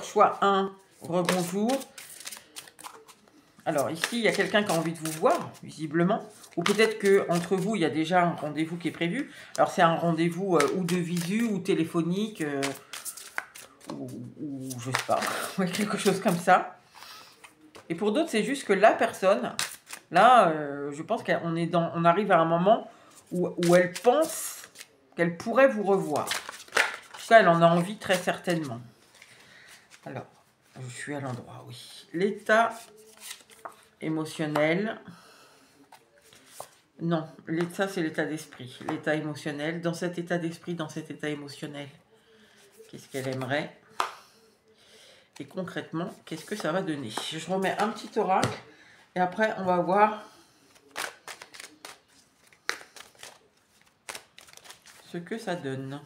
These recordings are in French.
Alors, choix 1, rebonjour. Alors, ici, il y a quelqu'un qui a envie de vous voir, visiblement. Ou peut-être qu'entre vous, il y a déjà un rendez-vous qui est prévu. Alors, c'est un rendez-vous ou de visu, ou téléphonique, ou je sais pas, quelque chose comme ça. Et pour d'autres, c'est juste que la personne, là, je pense on arrive à un moment où elle pense qu'elle pourrait vous revoir. Ça, elle en a envie très certainement. Alors, je suis à l'endroit, oui. L'état émotionnel. Non, ça c'est l'état d'esprit. L'état émotionnel. Dans cet état d'esprit, dans cet état émotionnel, qu'est-ce qu'elle aimerait? Et concrètement, qu'est-ce que ça va donner? Je remets un petit oracle et après on va voir ce que ça donne.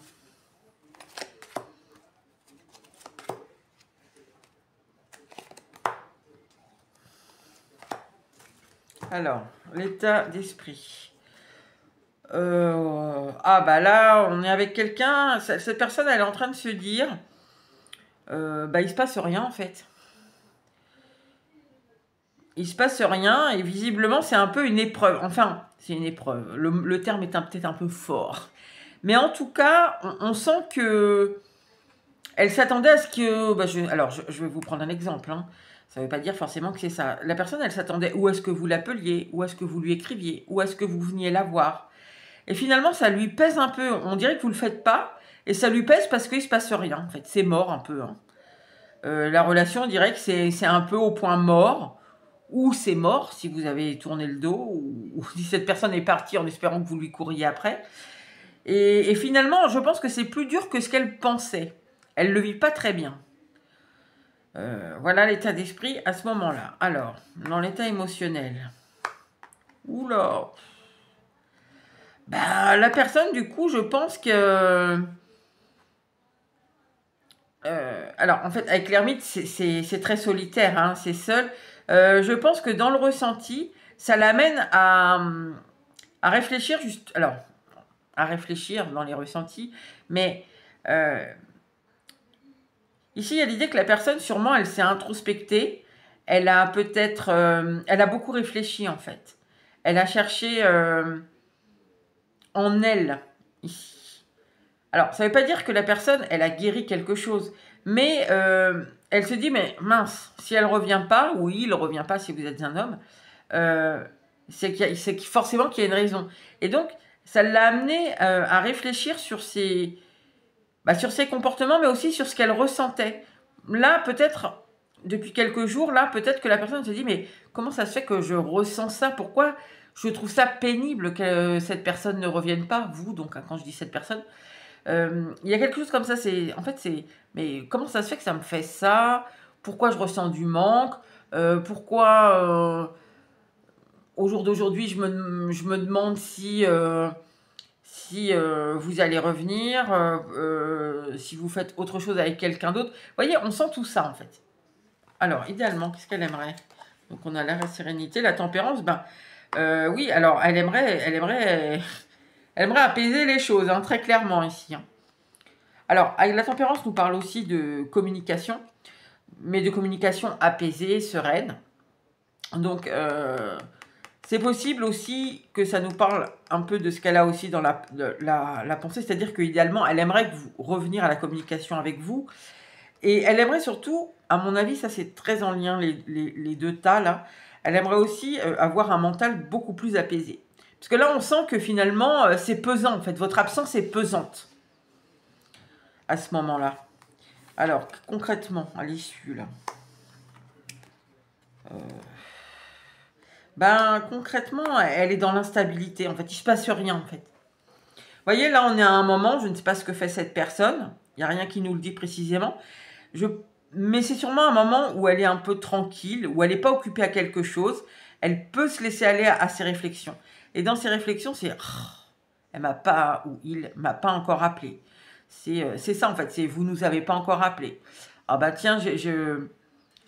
Alors, l'état d'esprit. Ah bah là, on est avec quelqu'un, cette personne, elle est en train de se dire, bah il se passe rien en fait. Il se passe rien et visiblement c'est un peu une épreuve. Enfin, c'est une épreuve. Le terme est peut-être un peu fort. Mais en tout cas, on sent que elle s'attendait à ce que... Bah, je vais vous prendre un exemple. Hein. Ça ne veut pas dire forcément que c'est ça. La personne, elle s'attendait où est-ce que vous l'appeliez, où est-ce que vous lui écriviez, où est-ce que vous veniez la voir. Et finalement, ça lui pèse un peu. On dirait que vous ne le faites pas. Et ça lui pèse parce qu'il ne se passe rien. En fait, c'est mort un peu. Hein. La relation, on dirait que c'est un peu au point mort. Ou c'est mort si vous avez tourné le dos. Ou si cette personne est partie en espérant que vous lui courriez après. Et finalement, je pense que c'est plus dur que ce qu'elle pensait. Elle ne le vit pas très bien. Voilà l'état d'esprit à ce moment-là. Alors, dans l'état émotionnel. Oula. Bah, la personne, du coup, je pense que... alors, en fait, avec l'ermite, c'est très solitaire, hein, c'est seul. Je pense que dans le ressenti, ça l'amène à réfléchir juste... Alors, à réfléchir dans les ressentis, mais... ici, il y a l'idée que la personne, sûrement, elle s'est introspectée. Elle a peut-être... elle a beaucoup réfléchi, en fait. Elle a cherché en elle, ici. Alors, ça ne veut pas dire que la personne, elle a guéri quelque chose. Mais elle se dit, mais mince, si elle ne revient pas, ou il ne revient pas si vous êtes un homme, c'est forcément qu'il y a une raison. Et donc, ça l'a amené à réfléchir sur ses comportements, mais aussi sur ce qu'elle ressentait. Là, peut-être, depuis quelques jours, là, peut-être que la personne se dit, mais comment ça se fait que je ressens ça? Pourquoi je trouve ça pénible que cette personne ne revienne pas? Vous, donc, hein, quand je dis cette personne, il y a quelque chose comme ça. En fait, mais comment ça se fait que ça me fait ça? Pourquoi je ressens du manque? Pourquoi, au jour d'aujourd'hui, je me demande si vous allez revenir, si vous faites autre chose avec quelqu'un d'autre. Vous voyez, on sent tout ça, en fait. Alors, idéalement, qu'est-ce qu'elle aimerait? Donc, on a la sérénité, la tempérance. Oui, alors, elle aimerait apaiser les choses, hein, très clairement, ici. Hein. Alors, avec la tempérance, nous parle aussi de communication, mais de communication apaisée, sereine. Donc, c'est possible aussi que ça nous parle un peu de ce qu'elle a aussi dans la pensée, c'est-à-dire qu'idéalement, elle aimerait revenir à la communication avec vous, et elle aimerait surtout, à mon avis, ça c'est très en lien, les deux tas là, elle aimerait aussi avoir un mental beaucoup plus apaisé. Parce que là, on sent que finalement, c'est pesant, en fait, votre absence est pesante à ce moment-là. Alors, concrètement, à l'issue, là... concrètement, elle est dans l'instabilité. En fait, il ne se passe rien, en fait. Vous voyez, là, on est à un moment, je ne sais pas ce que fait cette personne. Il n'y a rien qui nous le dit précisément. Mais c'est sûrement un moment où elle est un peu tranquille, où elle n'est pas occupée à quelque chose. Elle peut se laisser aller à ses réflexions. Et dans ses réflexions, c'est... elle m'a pas... ou il m'a pas encore appelé. C'est ça, en fait. C'est vous nous avez pas encore appelé. Ah bah tiens, je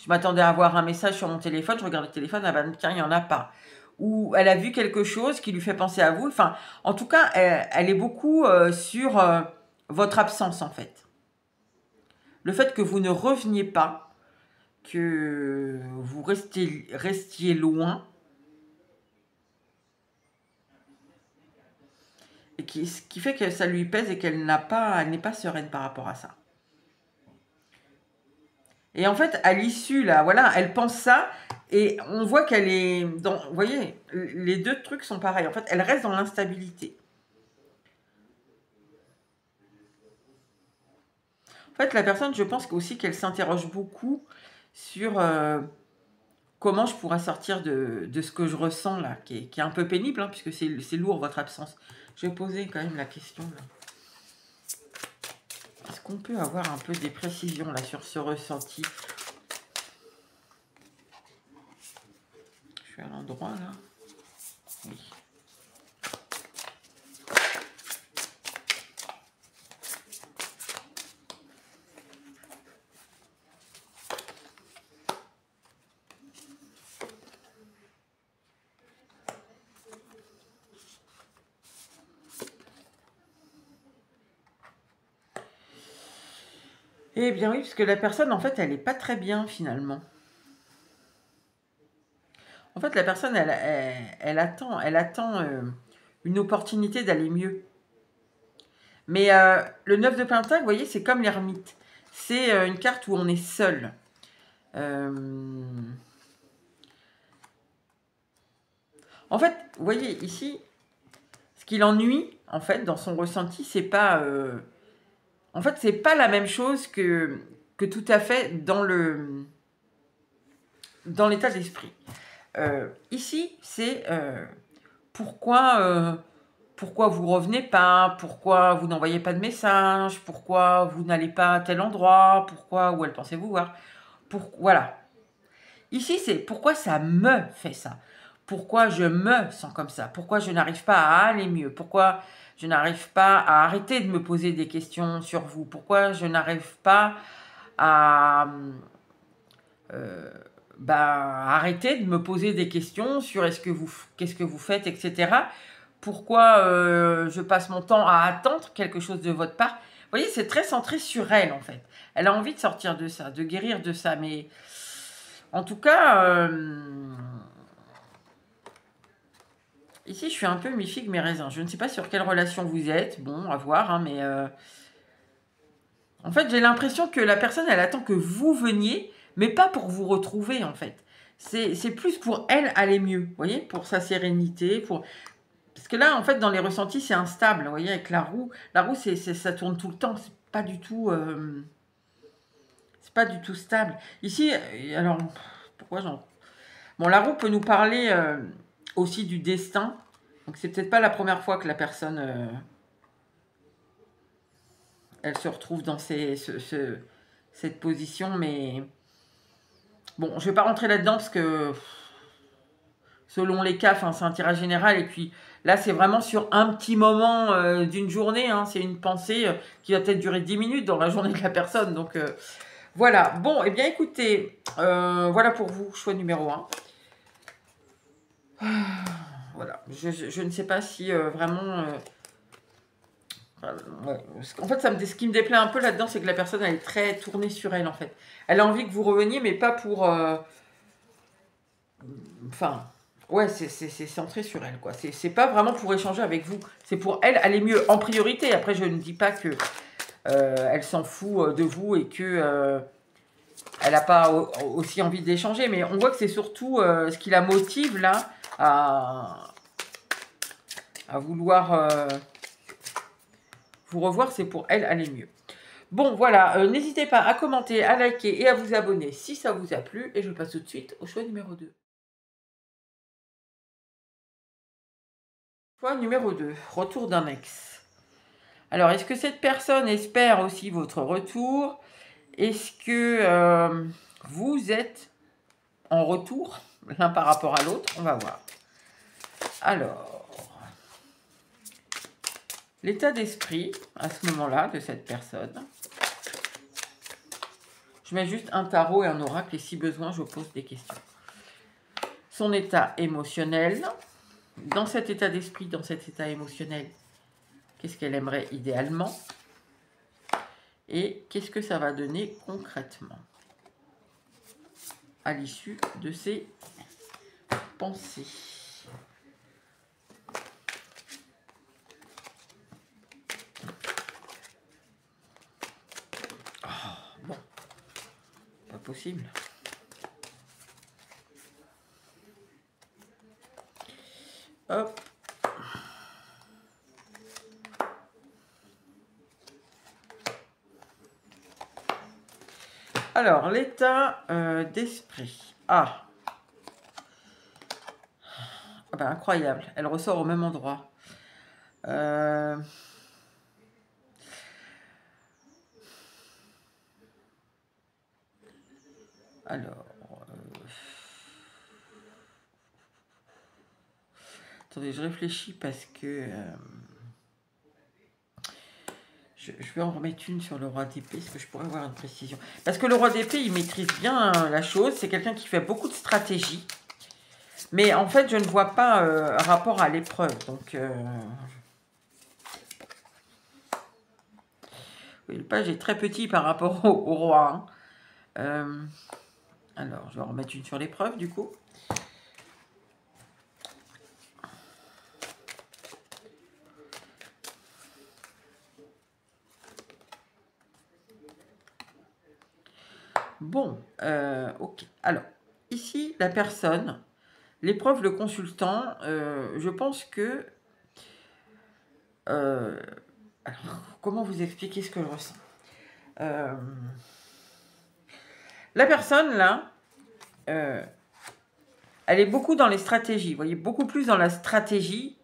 m'attendais à avoir un message sur mon téléphone, je regarde le téléphone, ah ben tiens, il n'y en a pas. Ou elle a vu quelque chose qui lui fait penser à vous. Enfin, en tout cas, elle est beaucoup sur votre absence, en fait. le fait que vous ne reveniez pas, que vous restiez loin, et ce qui fait que ça lui pèse et qu'elle n'est pas sereine par rapport à ça. Et en fait, à l'issue, là, voilà, elle pense ça, et on voit qu'elle est dans... Vous voyez, les deux trucs sont pareils. En fait, elle reste dans l'instabilité. En fait, la personne, je pense aussi qu'elle s'interroge beaucoup sur comment je pourrais sortir de ce que je ressens, là, qui est un peu pénible, hein, puisque c'est lourd, votre absence. Je vais poser quand même la question, là. Est-ce qu'on peut avoir un peu des précisions, là, sur ce ressenti? Je suis à l'endroit, là. Oui. Eh bien oui, parce que la personne, en fait, elle n'est pas très bien, finalement. En fait, la personne, elle attend une opportunité d'aller mieux. Mais le 9 de Pentacle, vous voyez, c'est comme l'ermite. C'est une carte où on est seul. En fait, vous voyez, ici, ce qui l'ennuie, en fait, dans son ressenti, c'est pas... En fait, c'est pas la même chose que tout à fait dans l'état d'esprit. Ici, c'est pourquoi vous revenez pas, pourquoi vous n'envoyez pas de message, pourquoi vous n'allez pas à tel endroit, pourquoi, où elle pensait vous voir. Voilà. Ici, c'est pourquoi ça me fait ça. Pourquoi je me sens comme ça. Pourquoi je n'arrive pas à aller mieux. Pourquoi je n'arrive pas à arrêter de me poser des questions sur vous. Pourquoi je n'arrive pas à... arrêter de me poser des questions sur qu'est-ce que vous faites, etc. Pourquoi je passe mon temps à attendre quelque chose de votre part. Vous voyez, c'est très centré sur elle, en fait. Elle a envie de sortir de ça, de guérir de ça, mais en tout cas, ici, je suis un peu mi-figue, mi-raisin. Je ne sais pas sur quelle relation vous êtes, bon, à voir, hein, mais en fait, j'ai l'impression que la personne, elle attend que vous veniez, mais pas pour vous retrouver, en fait. C'est plus pour elle aller mieux, vous voyez, pour sa sérénité, Parce que là, en fait, dans les ressentis, c'est instable, vous voyez, avec la roue. La roue, ça tourne tout le temps, c'est pas du tout... c'est pas du tout stable. Ici, alors, pourquoi j'en... Bon, la roue peut nous parler aussi du destin. Donc, c'est peut-être pas la première fois que la personne... elle se retrouve dans cette position, mais... Bon, je ne vais pas rentrer là-dedans parce que... Selon les cas, c'est un tirage général. Et puis, là, c'est vraiment sur un petit moment d'une journée. Hein, c'est une pensée qui va peut-être durer 10 minutes dans la journée de la personne. Donc, voilà. Bon, eh bien, écoutez, voilà pour vous, choix numéro 1. Voilà. Je ne sais pas si vraiment... ouais. En fait, ce qui me déplaît un peu là-dedans, c'est que la personne, elle est très tournée sur elle, en fait. Elle a envie que vous reveniez, mais pas pour... Enfin... Ouais, c'est centré sur elle, quoi. C'est pas vraiment pour échanger avec vous. C'est pour elle aller mieux en priorité. Après, je ne dis pas que elle s'en fout de vous et que elle n'a pas aussi envie d'échanger. Mais on voit que c'est surtout ce qui la motive, là, à vouloir vous revoir. C'est pour elle aller mieux. Bon, voilà. N'hésitez pas à commenter, à liker et à vous abonner si ça vous a plu. Et je passe tout de suite au choix numéro 2. Choix numéro 2, retour d'un ex. Alors, est-ce que cette personne espère aussi votre retour? Est-ce que vous êtes en retour l'un par rapport à l'autre? On va voir. Alors, l'état d'esprit à ce moment-là de cette personne. Je mets juste un tarot et un oracle et si besoin, je pose des questions. Son état émotionnel. Dans cet état d'esprit, dans cet état émotionnel, qu'est-ce qu'elle aimerait idéalement? Et qu'est-ce que ça va donner concrètement à l'issue de ces pensées? Oh, bon, pas possible. Hop. Alors, l'état d'esprit. Ah. Ah ben, incroyable. Elle ressort au même endroit. Alors. Attendez, je réfléchis parce que... je vais en remettre une sur le roi d'épée, parce que je pourrais avoir une précision. Parce que le roi d'épée, il maîtrise bien la chose. C'est quelqu'un qui fait beaucoup de stratégie. Mais en fait, je ne vois pas rapport à l'épreuve. Donc, oui, le page est très petit par rapport au roi. Hein. Alors, je vais en remettre une sur l'épreuve, du coup. Bon, ok. Alors, ici, la personne, l'épreuve, le consultant, je pense que... alors, comment vous expliquer ce que je ressens? La personne, là, elle est beaucoup dans les stratégies. Vous voyez, beaucoup plus dans la stratégie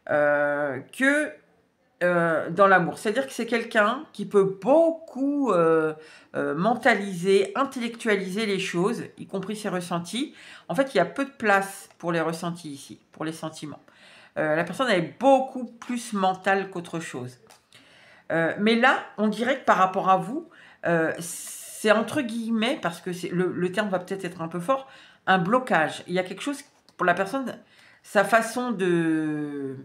que dans l'amour. C'est-à-dire que c'est quelqu'un qui peut beaucoup mentaliser, intellectualiser les choses, y compris ses ressentis. En fait, il y a peu de place pour les ressentis ici, pour les sentiments. La personne elle est beaucoup plus mentale qu'autre chose. Mais là, on dirait que par rapport à vous, c'est entre guillemets, parce que le terme va peut-être être un peu fort, un blocage. Il y a quelque chose pour la personne, sa façon d'être,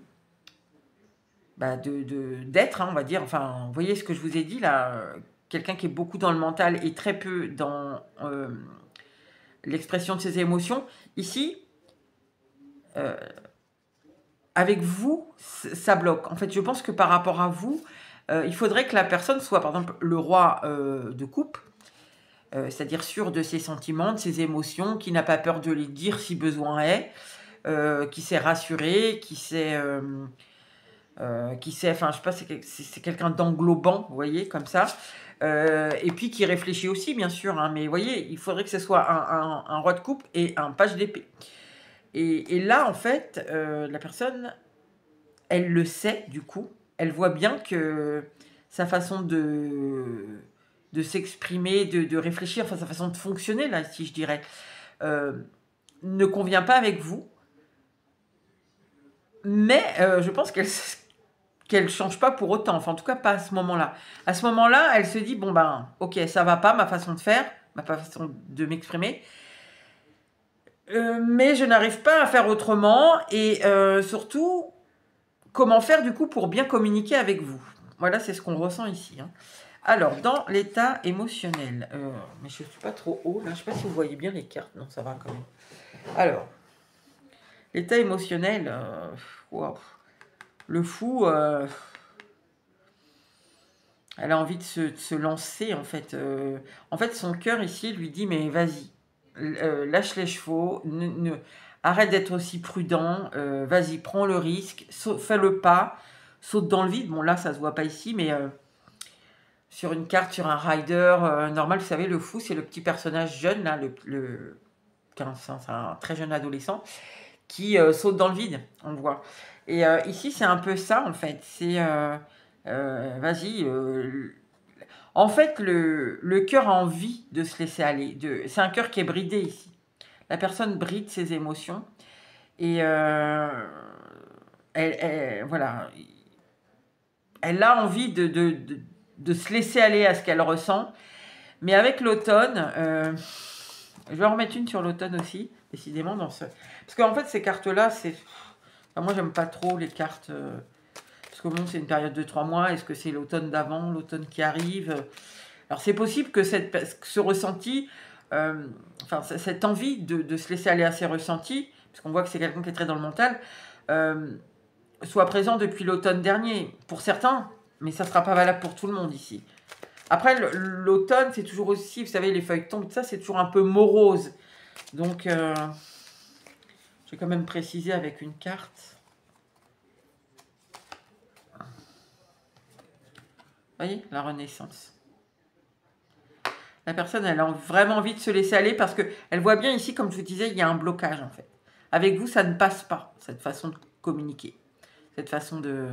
hein, on va dire, enfin, vous voyez ce que je vous ai dit là, quelqu'un qui est beaucoup dans le mental et très peu dans l'expression de ses émotions. Ici, avec vous, ça bloque. En fait, je pense que par rapport à vous, il faudrait que la personne soit, par exemple, le roi de coupe, c'est-à-dire sûr de ses sentiments, de ses émotions, qui n'a pas peur de les dire si besoin est, qui sait rassurer, qui sait, enfin, je sais pas, c'est quelqu'un d'englobant, vous voyez, comme ça, et puis qui réfléchit aussi, bien sûr, hein, mais vous voyez, il faudrait que ce soit un roi de coupe et un page d'épée. Et là, en fait, la personne, elle le sait, du coup, elle voit bien que sa façon de s'exprimer, de réfléchir, enfin sa façon de fonctionner, là, si je dirais, ne convient pas avec vous. Mais je pense qu'elle change pas pour autant, enfin en tout cas pas à ce moment-là. À ce moment-là, elle se dit, bon ben, ok, ça va pas, ma façon de faire, ma façon de m'exprimer, mais je n'arrive pas à faire autrement, et surtout, comment faire du coup pour bien communiquer avec vous? Voilà, c'est ce qu'on ressent ici. Hein. Alors, dans l'état émotionnel, mais je ne suis pas trop haut, là, je ne sais pas si vous voyez bien les cartes, non, ça va quand même. Alors, l'état émotionnel, wow. Le fou, elle a envie de se lancer, en fait. En fait, son cœur ici lui dit, mais vas-y, lâche les chevaux, arrête d'être aussi prudent, vas-y, prends le risque, fais le pas, saute dans le vide. Bon, là, ça se voit pas ici, mais sur une carte, sur un rider normal, vous savez, le fou, c'est le petit personnage jeune, là, c'est un très jeune adolescent, qui saute dans le vide, on le voit. Et ici, c'est un peu ça, en fait. C'est, vas-y. En fait, le cœur a envie de se laisser aller. C'est un cœur qui est bridé ici. La personne bride ses émotions. Et voilà. Elle a envie de se laisser aller à ce qu'elle ressent. Mais avec l'automne, je vais en remettre une sur l'automne aussi, décidément. Parce qu'en fait, ces cartes-là, c'est... Enfin, moi, j'aime pas trop les cartes... Parce que bon, c'est une période de 3 mois. Est-ce que c'est l'automne d'avant, l'automne qui arrive? Alors, c'est possible que ce ressenti, enfin, cette envie de se laisser aller à ses ressentis, parce qu'on voit que c'est quelqu'un qui est très dans le mental, soit présent depuis l'automne dernier. Pour certains, mais ça ne sera pas valable pour tout le monde ici. Après, l'automne, c'est toujours aussi, vous savez, les feuilles tombent, tout ça, c'est toujours un peu morose. Donc, je vais quand même préciser avec une carte. Vous voyez, la renaissance. La personne, elle a vraiment envie de se laisser aller parce qu'elle voit bien ici, comme je vous disais, il y a un blocage en fait. Avec vous, ça ne passe pas, cette façon de communiquer, cette façon de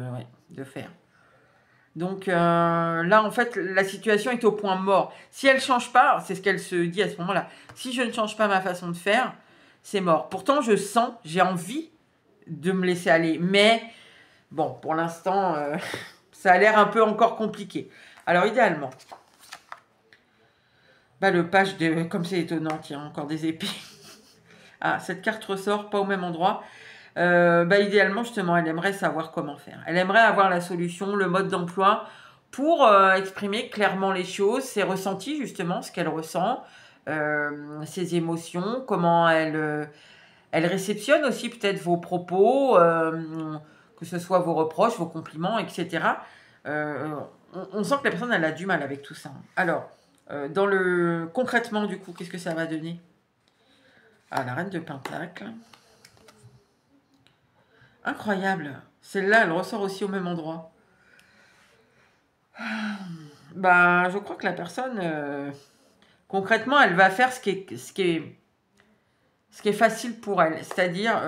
faire. Donc là, en fait, la situation est au point mort. Si elle ne change pas, c'est ce qu'elle se dit à ce moment-là, si je ne change pas ma façon de faire, c'est mort. Pourtant, je sens, j'ai envie de me laisser aller. Mais bon, pour l'instant, ça a l'air un peu encore compliqué. Alors, idéalement, bah, le page de... Comme c'est étonnant, tiens, encore des épées. Ah, cette carte ressort, pas au même endroit. Bah, idéalement, justement, elle aimerait savoir comment faire. Elle aimerait avoir la solution, le mode d'emploi pour exprimer clairement les choses, ses ressentis, justement, ce qu'elle ressent, ses émotions, comment elle réceptionne aussi peut-être vos propos, que ce soit vos reproches, vos compliments, etc. On sent que la personne, elle a du mal avec tout ça. Alors, concrètement, du coup, qu'est-ce que ça va donner? Ah, la reine de Pentacle. Incroyable. Celle-là, elle ressort aussi au même endroit. Bah, je crois que la personne, concrètement, elle va faire ce qui est facile pour elle. C'est-à-dire,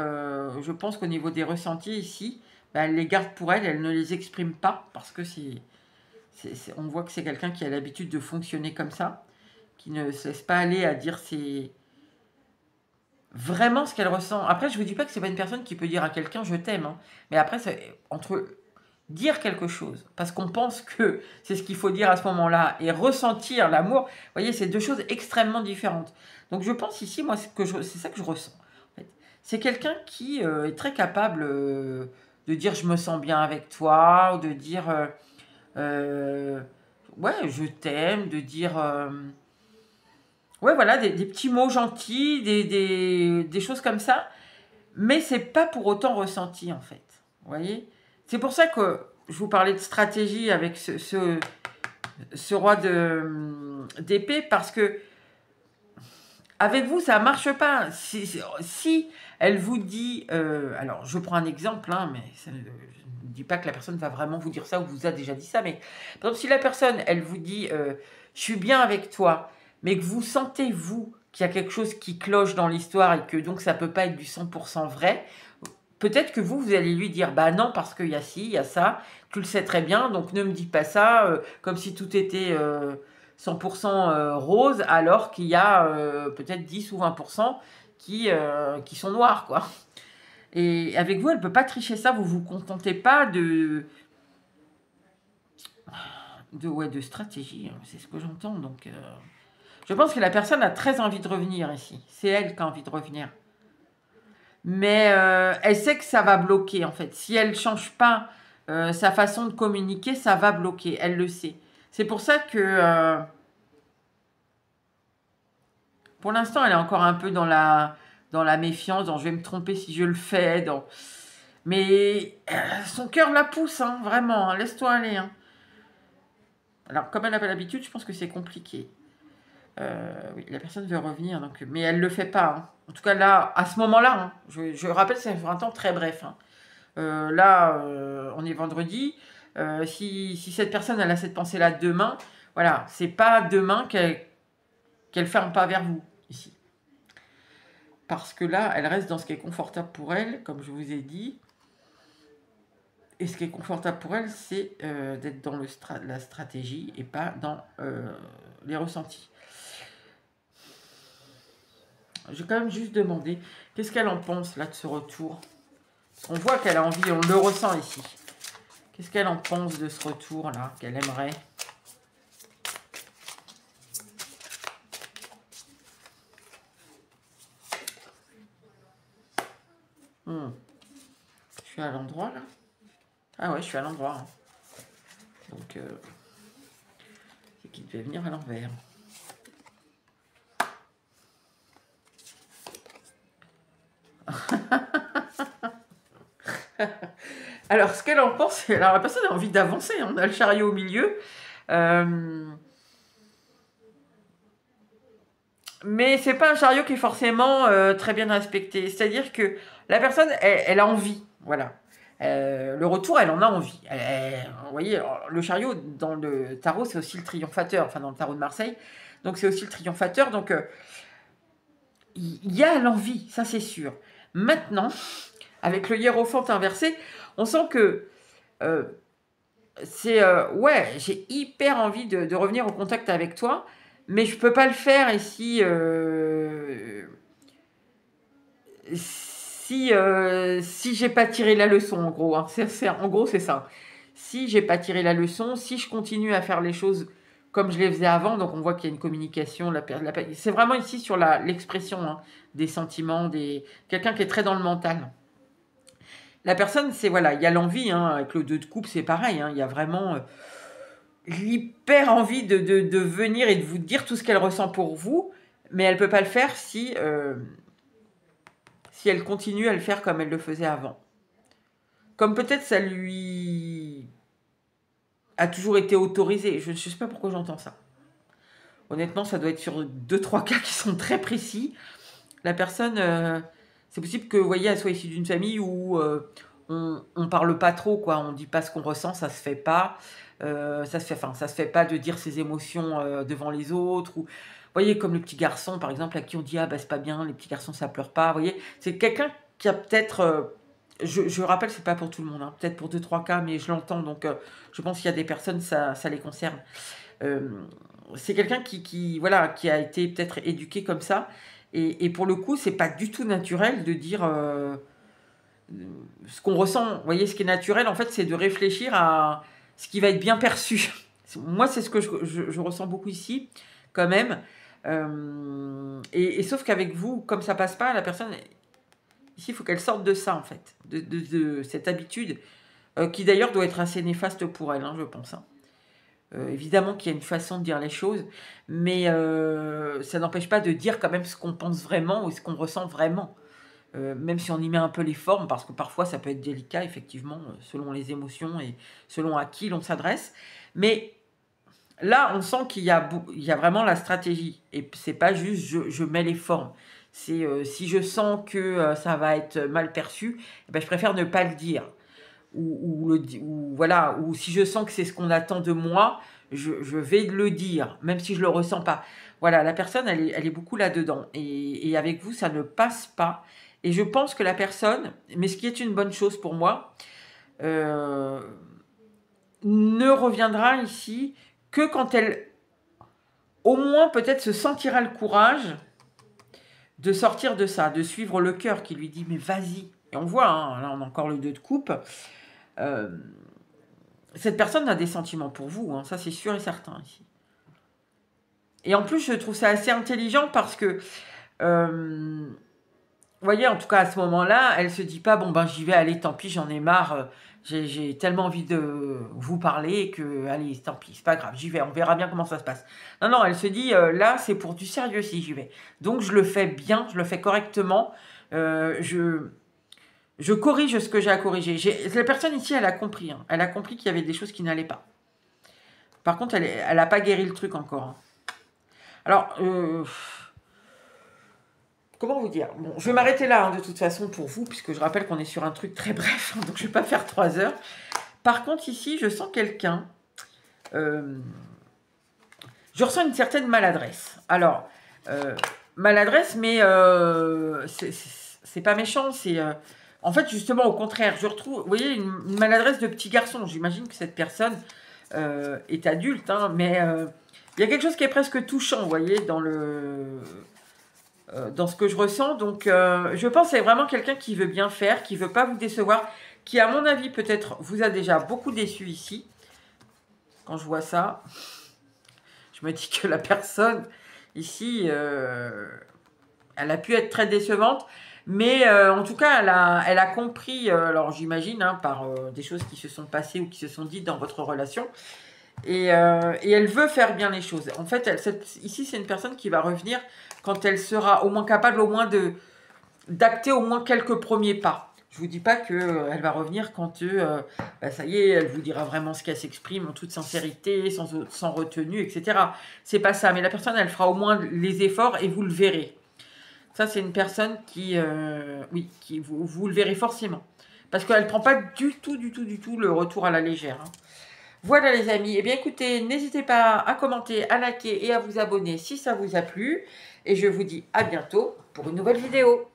je pense qu'au niveau des ressentis ici, bah, elle les garde pour elle, elle ne les exprime pas parce que on voit que c'est quelqu'un qui a l'habitude de fonctionner comme ça, qui ne se laisse pas aller à dire vraiment ce qu'elle ressent. Après, je vous dis pas que c'est pas une personne qui peut dire à quelqu'un je t'aime, hein. Mais après, entre dire quelque chose, parce qu'on pense que c'est ce qu'il faut dire à ce moment-là, et ressentir l'amour, vous voyez, c'est deux choses extrêmement différentes. Donc je pense ici, moi, c'est ça que je ressens. En fait. C'est quelqu'un qui est très capable de dire je me sens bien avec toi, ou de dire ouais, je t'aime, de dire ouais, voilà, des petits mots gentils, des choses comme ça. Mais c'est pas pour autant ressenti, en fait. Vous voyez? C'est pour ça que je vous parlais de stratégie avec ce roi d'épée, parce que avec vous, ça marche pas. Si elle vous dit... alors, je prends un exemple, hein, mais je ne dis pas que la personne va vraiment vous dire ça ou vous a déjà dit ça, mais par exemple, si la personne, elle vous dit je suis bien avec toi », mais que vous sentez, vous, qu'il y a quelque chose qui cloche dans l'histoire et que donc ça peut pas être du 100% vrai, peut-être que vous allez lui dire bah non, parce qu'il y a ci, il y a ça, tu le sais très bien, donc ne me dis pas ça, comme si tout était 100% rose, alors qu'il y a peut-être 10 ou 20% qui sont noirs, quoi. Et avec vous, elle ne peut pas tricher ça, vous vous contentez pas de stratégie, hein, c'est ce que j'entends, donc... Je pense que la personne a très envie de revenir ici. C'est elle qui a envie de revenir. Mais elle sait que ça va bloquer, en fait. Si elle ne change pas sa façon de communiquer, ça va bloquer. Elle le sait. C'est pour ça que, pour l'instant, elle est encore un peu dans la méfiance, dans « je vais me tromper si je le fais ». Mais son cœur la pousse, hein, vraiment. Hein, laisse-toi aller. Hein. Alors, comme elle n'a pas l'habitude, je pense que c'est compliqué. Oui, la personne veut revenir, donc, mais elle ne le fait pas. Hein. En tout cas, là, à ce moment-là, hein, je rappelle, c'est sur un temps très bref. Hein. Là, on est vendredi. Si cette personne elle a cette pensée-là demain, voilà, c'est pas demain qu'elle fait un pas vers vous, ici. Parce que là, elle reste dans ce qui est confortable pour elle, comme je vous ai dit. Et ce qui est confortable pour elle, c'est d'être dans la stratégie et pas dans les ressentis. Je vais quand même juste demander qu'est-ce qu'elle en pense là de ce retour. On voit qu'elle a envie, on le ressent ici. Qu'est-ce qu'elle en pense de ce retour là, qu'elle aimerait? Je suis à l'endroit là. Ah ouais, je suis à l'endroit. Hein. Donc, c'est qu'il devait venir à l'envers. Alors, ce qu'elle en pense, alors la personne a envie d'avancer. On a le chariot au milieu. Mais c'est pas un chariot qui est forcément très bien respecté. C'est-à-dire que la personne, elle a envie. Voilà. Le retour, elle en a envie. Vous voyez, le chariot, dans le tarot, c'est aussi le triomphateur. Enfin, dans le tarot de Marseille. Donc, c'est aussi le triomphateur. Donc, il y a l'envie, ça c'est sûr. Maintenant, avec le hiérophant inversé, on sent que c'est ouais, j'ai hyper envie de revenir au contact avec toi, mais je peux pas le faire ici si j'ai pas tiré la leçon en gros. Hein. En gros c'est ça. Si j'ai pas tiré la leçon, si je continue à faire les choses comme je les faisais avant, donc on voit qu'il y a une communication. C'est vraiment ici sur l'expression hein, des sentiments, quelqu'un qui est très dans le mental. La personne, c'est voilà, il y a l'envie, hein, avec le 2 de coupe, c'est pareil, hein, il y a vraiment l'hyper envie de venir et de vous dire tout ce qu'elle ressent pour vous, mais elle ne peut pas le faire si elle continue à le faire comme elle le faisait avant. Comme peut-être ça lui a toujours été autorisé, je ne sais pas pourquoi j'entends ça. Honnêtement, ça doit être sur 2-3 cas qui sont très précis. La personne, c'est possible que, vous voyez, elle soit issue d'une famille où on parle pas trop, quoi. On dit pas ce qu'on ressent, ça se fait pas. Ça se fait pas de dire ses émotions devant les autres. Ou, vous voyez, comme le petit garçon, par exemple, à qui on dit ah bah c'est pas bien, les petits garçons ça pleure pas. Vous voyez, c'est quelqu'un qui a peut-être, je rappelle, c'est pas pour tout le monde, hein, peut-être pour 2-3 cas, mais je l'entends, donc je pense qu'il y a des personnes ça les concerne. C'est quelqu'un voilà, qui a été peut-être éduqué comme ça. Et pour le coup, c'est pas du tout naturel de dire ce qu'on ressent. Vous voyez, ce qui est naturel, en fait, c'est de réfléchir à ce qui va être bien perçu. Moi, c'est ce que je ressens beaucoup ici, quand même. Et sauf qu'avec vous, comme ça passe pas, la personne, ici, il faut qu'elle sorte de ça, en fait, de cette habitude, qui d'ailleurs doit être assez néfaste pour elle, hein, je pense. Hein. Évidemment qu'il y a une façon de dire les choses, mais ça n'empêche pas de dire quand même ce qu'on pense vraiment ou ce qu'on ressent vraiment. Même si on y met un peu les formes, parce que parfois ça peut être délicat, effectivement, selon les émotions et selon à qui l'on s'adresse. Mais là, on sent qu'il y a vraiment la stratégie. Et c'est pas juste je mets les formes. C'est si je sens que ça va être mal perçu, eh ben, je préfère ne pas le dire. Voilà, ou si je sens que c'est ce qu'on attend de moi, je vais le dire, même si je le ressens pas. Voilà, la personne, elle est beaucoup là-dedans. Et avec vous, ça ne passe pas. Et je pense que la personne, mais ce qui est une bonne chose pour moi, ne reviendra ici que quand elle, au moins peut-être, se sentira le courage de sortir de ça, de suivre le cœur qui lui dit « mais vas-y ». Et on voit, hein, là on a encore le 2 de coupe. Cette personne a des sentiments pour vous, hein, ça c'est sûr et certain ici. Et en plus, je trouve ça assez intelligent parce que, vous voyez, en tout cas à ce moment-là, elle se dit pas, bon ben j'y vais, allez, tant pis, j'en ai marre, j'ai tellement envie de vous parler que, allez, tant pis, c'est pas grave, j'y vais, on verra bien comment ça se passe. Non, non, elle se dit, là, c'est pour du sérieux si j'y vais. Donc je le fais bien, je le fais correctement, je corrige ce que j'ai à corriger. La personne ici, elle a compris. Hein. Elle a compris qu'il y avait des choses qui n'allaient pas. Par contre, elle n'a pas guéri le truc encore. Hein. Alors, comment vous dire? Bon, je vais m'arrêter là, hein, de toute façon, pour vous, puisque je rappelle qu'on est sur un truc très bref, hein, donc je ne vais pas faire 3 heures. Par contre, ici, je sens quelqu'un... je ressens une certaine maladresse. Alors, maladresse, mais c'est pas méchant, c'est... en fait, justement, au contraire, je retrouve, vous voyez, une maladresse de petit garçon. J'imagine que cette personne est adulte, hein, mais il y a quelque chose qui est presque touchant, vous voyez, dans ce que je ressens. Donc, je pense que c'est vraiment quelqu'un qui veut bien faire, qui veut pas vous décevoir, qui, à mon avis, peut-être vous a déjà beaucoup déçu ici. Quand je vois ça, je me dis que la personne, ici, elle a pu être très décevante. Mais en tout cas, elle a compris, alors j'imagine, hein, par des choses qui se sont passées ou qui se sont dites dans votre relation. Et elle veut faire bien les choses. En fait, ici, c'est une personne qui va revenir quand elle sera au moins capable, au moins d'acter au moins quelques premiers pas. Je vous dis pas que elle va revenir quand bah, ça y est, elle vous dira vraiment ce qu'elle s'exprime en toute sincérité, sans retenue, etc. C'est pas ça. Mais la personne, elle fera au moins les efforts et vous le verrez. Ça, c'est une personne qui, oui, qui vous le verrez forcément. Parce qu'elle ne prend pas du tout le retour à la légère, hein. Voilà les amis, eh bien écoutez, n'hésitez pas à commenter, à liker et à vous abonner si ça vous a plu. Et je vous dis à bientôt pour une nouvelle vidéo.